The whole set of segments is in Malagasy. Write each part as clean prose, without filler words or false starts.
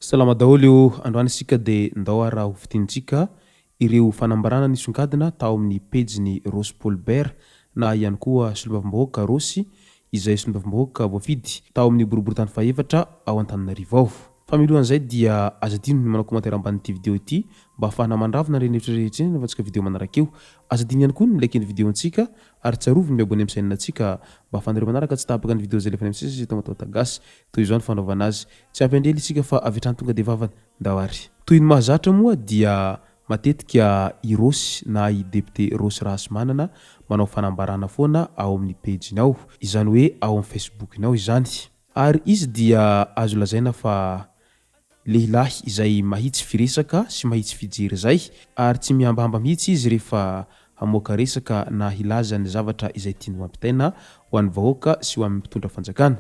Salama daholo androany isika de ndao Araho fitintsika ireo fanambarana nisongadina tao amin'ny pejiny Rossy Polbert na ihany koa solombavam-bahoaka Rossy izay solombavam-bahoaka voafidy tao amin'ny boribory tany faefatra ao Antananarivo ao. Familohan'izay dia azadino ny manao commentaire ambanin'ity vidéo ity mba ahafahana mandravina ireny hevitra rehetra ireny rehefa vidéo manaraka eo. Azadino ihany koa ny like ny vidéontsika ary tsaroviny miabone amin'ny chaîne-ntsika mba ahafahanareo manaraka tsy tapaka ny vidéo zay lefa amin'ny WATAWATA GASY toy izao ny fanaovana azy. Tsy ampy andrely isika fa avy hatrany tonga de vavany ndawary. Toy ny mahazatra moa dia matetika i Rossy na i député Rossy manana manao fanambarana foana ao amin'ny page-ny ao, izany hoe ao amin'ny Facebook-ny ao izany. Ary izy dia azo lazaina fa lehilahy izay mahitsy firesaka sy mahitsy fijery zay ary tsy miambahamba mihitsy izy rehefa hamoaka resaka na hilaza ny zavatra izay tiany mampitaina ho an'ny vahoaka sy ho amin'ny mpitondra fanjakana.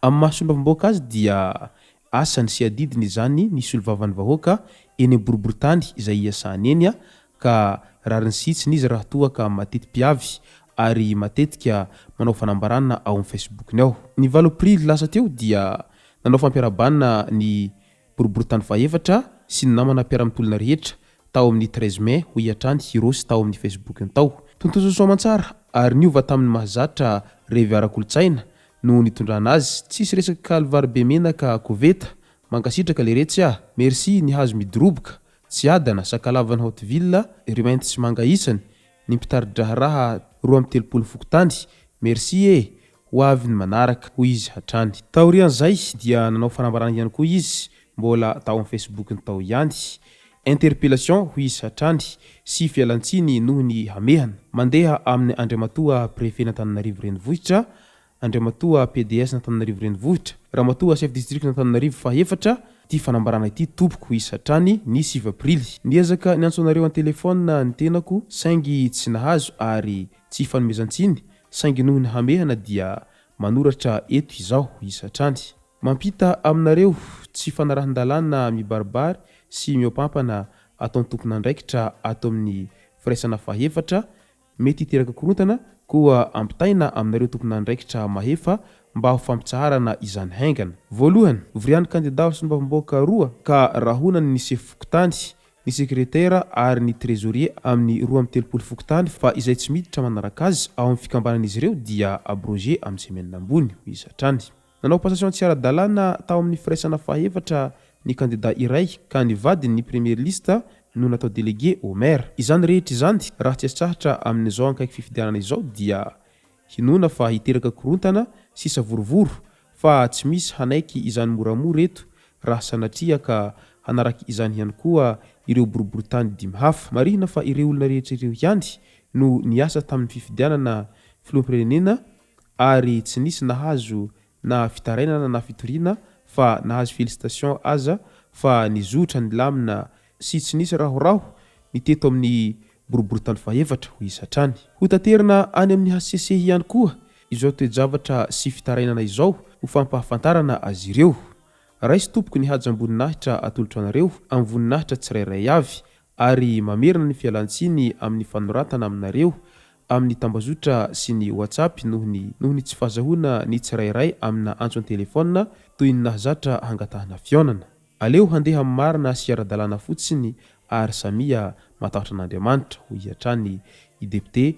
Amin'ny mahasolombavam-bahoaka azy dia asany sy adidiny izany ny solovavan'ny vahoaka eny amboribory tany izay iasany eny ka rariny sitsiny izy raha toa ka mateti-piavy ary matetika manao fanambarana ao amin'ny Facebook-ny ao. Ny 8 aprily lasa teo dia nanao fampiarabanina ny boribory tany faefatra sy ny namana mpiara-mitolona rehetra tao amin'ny 13 mai ho iatrany i Rossy tao amin'ny Facebook-ny tao. Tontoso soamantsara ary niova tamin'ny mahazatra revy ara-kolotsaina no nitondrana azy tsisy resaka kalvary be menaka koveta mankasitraka le retsy merci ny hazo midoroboka tsy adana sakalavana Hauteville rimainty sy mangaisany ny mpitaridraha raha 2 fokotany merci ho avy ny manaraka ho izy hatrany. Taorian'izay dia nanao fanambarana ihany koa izy mbola tao amin'ny Facebook-ny tao ihany. Interpellation ho izy hatrany sy fialantsiny noho ny hamehana mandeha amin'ny andriamatoa préfet n'Antananarivo renivohitra, andriamatoa PDS n'Antananarivo renivohitra, ramatoa chef district n'Antananarivo faefatra. Ty fanambarana ity toboko ho izy hatrany ny 7 aprily. Niezaka ny antsoanareo amin'ny telefona ny tenako saingy tsy nahazo ary tsy fanomezantsiny saingy noho ny hamehana dia manoratra eto izao ho izy hatrany. Mampita aminareo tsy fanarahan-dalàna mibaribary sy miopampana ataon'ny tompon'andraikitra ato amin'ny firaisana faefatra mety hiteraka korontana koa ampitaina aminareo tompon'andraikitra mahefa mba ho fampitsaharana izany haingana. Voalohany, viriany candidat solombavam-bahoaka roa ka rahonany ny fokotany, ny sekretera ary ny trésorier amin'ny 2 fokotany fa izay tsy miditra manaraka azy ao amin'ny fikambanan'izy ireo dia abroger amin'ny semaine ambony ho izy hatrany. Nanao passation tsy ara-dalàna tao amin'ny firaisana faefatra ny candidat iray ka nivadiny ny première liste no natao délégué au maire. Izany rehetra izany raha tsy asatrahatra amin'izao ankaiky fifidianana izao dia hinona fa hiteraka korontana sy savorovoro fa tsy misy hanaiky izany moramora eto raha sanatria ka hanaraka izany ihany koa ireo boribory tany dimy hafa. Marihina fa ireo olona rehetra ireo ihany no niasa tamin'ny fifidianana filoham-pirenena ary tsy nisy nahazo na fitarainana na fitoriana fa nahazo félicitation aza fa nizotra ny lamina sy tsy nisy rahoraho niteto amin'ny boribory tany faefatra ho izy hatrany. Ho taterina any amin'ny HCC ihany koa izao toe-javatra sy fitarainana izao ho fampahafantarana azy ireo. Raisy tompoko ny haja amboninahitra atolotra anareo amin'ny voninahitra tsirairay avy ary mamerina ny fialantsiny amin'ny fanoratana aminareo amin'ny tambazotra sy ny WhatsApp noho ny tsy fahazahoana ny tsirairay amina antso ny telefona toy ny nahazatra hangatahana fionana. Aleo handeha amin'ny marina sy ara-dalàna fotsiny ary Samia matahotra an'Andriamanitra ho ihatrany i député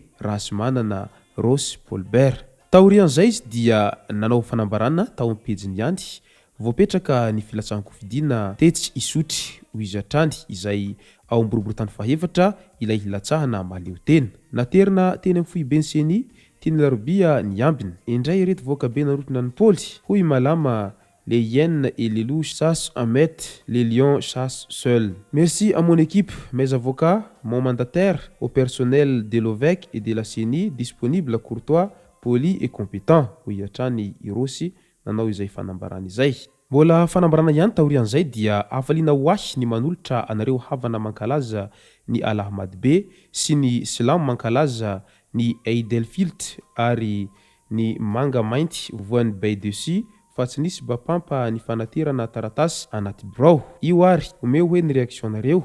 manana Rossy Polbert. Taorian'izay dia nanao fanambarana tao amin'ny pejiny ihany voapetraka ny filatsahan-kofidiana tetsy isotry ho izy hatrany izay ao amin'ny boribory tany faefatra ilay hilatsahana maleo tena. Naterina teny amin'ny foibenseny teny larobia ny ambiny indray reto voaka be narotona ny Paoly hoy malama les hyènes et les loups chassent en meute, les lions chassent seuls. Merci à mon équipe, mes avocats, mon mandataire, au personnel de l'OVEC et de la CENI disponible, courtois, poli et compétent. Hoy hatrany i Rossy nanao izay fanambarana izay. Mbola fanambarana ihany taorian'izay dia afaliana wahy ny manolotra anareo havana mankalaza ny Alahmad be sy ny Silamo mankalaza ny Eid el-Fitr ary ny manga mainty voan'ny bay dessus fa tsy nisy bapampa ny fanaterana taratasy anaty birao. Io ary omeo hoe ny reaksionareo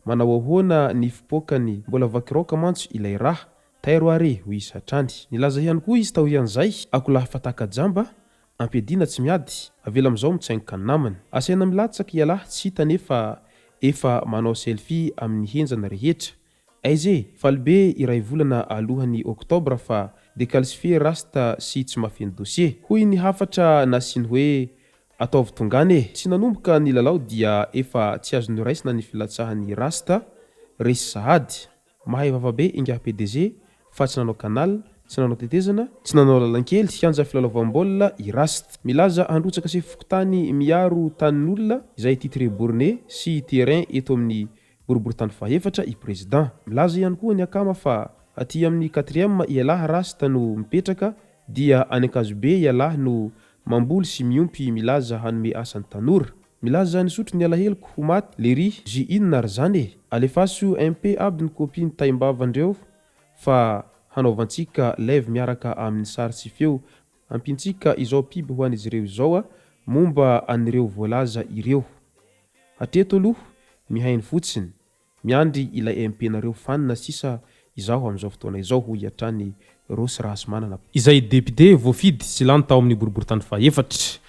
manao ahoana ny fipokany mbola vakiroka mantsy ilay raha tairo are ho izy hatrany. Nilaza ihany koa izy taorian'izay akolahy fataka jamba ampiadina tsy miady avela am'izao mitsaingoka ny namany asaina milatsaky ialahy tsy hita nefa efa manao selfie amin'ny henjana rehetra aize falibe iray volana alohan'ny oktobra fa décalcifié rasta sy tsy mafeny dossier hoy ny hafatra nasiny hoe ataovy tongany tsy nanomboka ny lalao dia efa tsy azony raisina ny filatsahan'ny rasta resy sahady mahay vavabe ingah PDG fa tsy nanao kanal tsy nanao tetezana tsy nanao lalankely hianja filalaovam-baolina i rasta milaza handrotsaka se fokotany miaro tanin'olona izay titre borné sy terrain eto amin'ny boriboritany fahefatra i président milaza ihany koa ny akama fa aty amin'ny 4e ialahy rasta no mipetraka dia any ankazobe ialahy no mamboly sy miompy milaza hanome asany tanora milaza ny sotro ny alaheloko ho maty lery zy inona ary zany alefaso MP aby ny kopiny taimbavandreo fa hanaovantsika live miaraka amin'ny sary sy feo ampintsika izao piby ho an'izy ireo izao momba anireo voalaza ireo hatreto aloha mihainy fotsiny miandry ilay MP nareo fanina sisa izao am'izao fotoana izao ho iatrany Rossy raha manana izay député voafidy sy lany tao amin'ny boriboritany fahefatra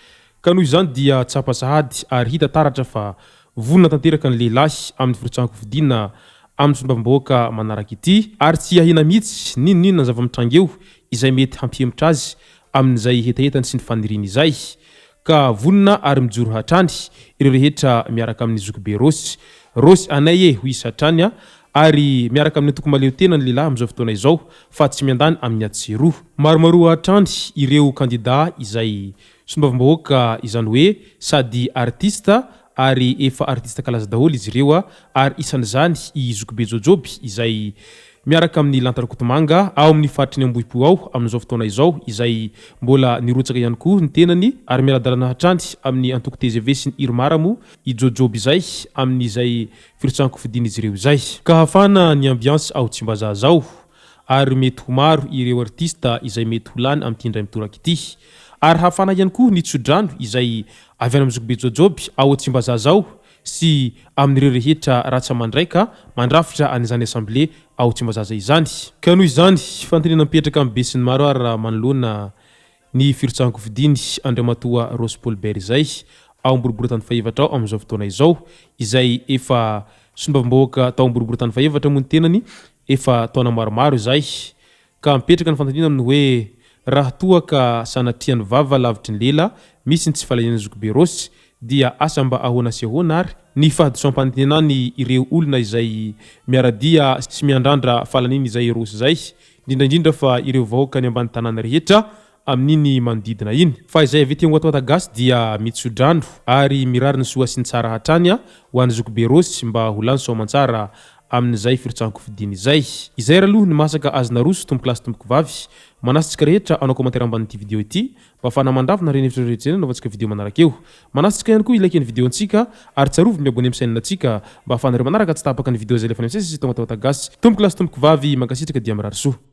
ka noho izany dia tsapa sahady ary hita taratra fa vonona tanteraka ny lehilahy amin'ny firotsahanko fidina amin'ny sombam-bahoaka manaraka ity ary tsy ahina mihitsy ninonina ny zava-mitrangeo izay mety hampihemitra azy amin'izay hetahentany sy ny faniriny izay ka vonona ary mijoro hatrany ireo rehetra miaraka amin'ny zokibe Rossy anay ho isa hatrany ary miaraka amin'ny toko maleo tena ny lehilahy amin'izao fotoana izao fa tsy miandany amin'ny atseroa maromaro hatrany ireo kandida izay sombam-bahoaka izany hoe sady artista ary efa artista kalaza daholo izy ireo ary isan'izany i zokibe jojoby izay miaraka amin'ny lantarakotomanga ao amin'ny fatriny ambohipo ao amin'izao fotoana izao izay mbola nirotsaka ihany koa ny tenany ary mialadalana hatrany amin'ny antoko TGV sy ny irmaramo i jojoby izay amin'izay firotsahanko fidina izy ireo izay ka hafana ny ambiance ao Tsimbazaha zao ary mety ho maro ireo artista izay mety ho lany amin'ny tindray mitoraka ity ary hafana ihany koa ny tsodrano izay avy any amin'ny zokibe jojoby ao Tsimbazaha zao sy amin'ireo rehetra ratsa mandraika mandrafitra an'izany assemblée ao Tsimbazaha izany ka noho izany fantenena mipetraka amin'ny be sy ny maro ary manoloana ny firotsahanko fidiny Andriamatoa Rossy izay ao amboriboritany fahefatra ao amin'izao fotoana izao izay efa sombam-bahoaka tao amboriboritany fahefatra moa ny tenany efa taona maromaro izay ka mipetraka ny fantenena amin'ny hoe raha toa ka sanatriany vava lavitry ny lela misy ny tsy falahiny zokibe Rossy dia asa mba ahoana sy ahoana ary ny fahadisoam-pantenany ireo olona izay miaradia sy miandrandra falaniny izay Rossy izay indrindraindrindra fa ireo vahoaka ny ambany tanàna rehetra amin'iny manodidina iny fa izay avy ety WATAWATA GASY dia mitsodrano ary mirary ny soa sy ny tsara hatrany ho an'ny zokibe Rossy mba ho lany soamantsara amin'izay firotsahanko fidiny izay raloha ny masaka azona Rossy tompo lasy tompoko vavy manasitsika rehetra anao commentaire ambanin'ity video ity mba afahana mandravona reny hevitra rehetra anaovantsika video manaraka eo manasitsika ihany koa ilaiky ny video antsika ary tsarovy miabone amin'ny chaîne antsika mba afahanareo manaraka tsy tapaka ny video izay lefa ny amsesy sy WATAWATA GASY tompoko lasy tompoko vavy mankasitraka dia mirary soa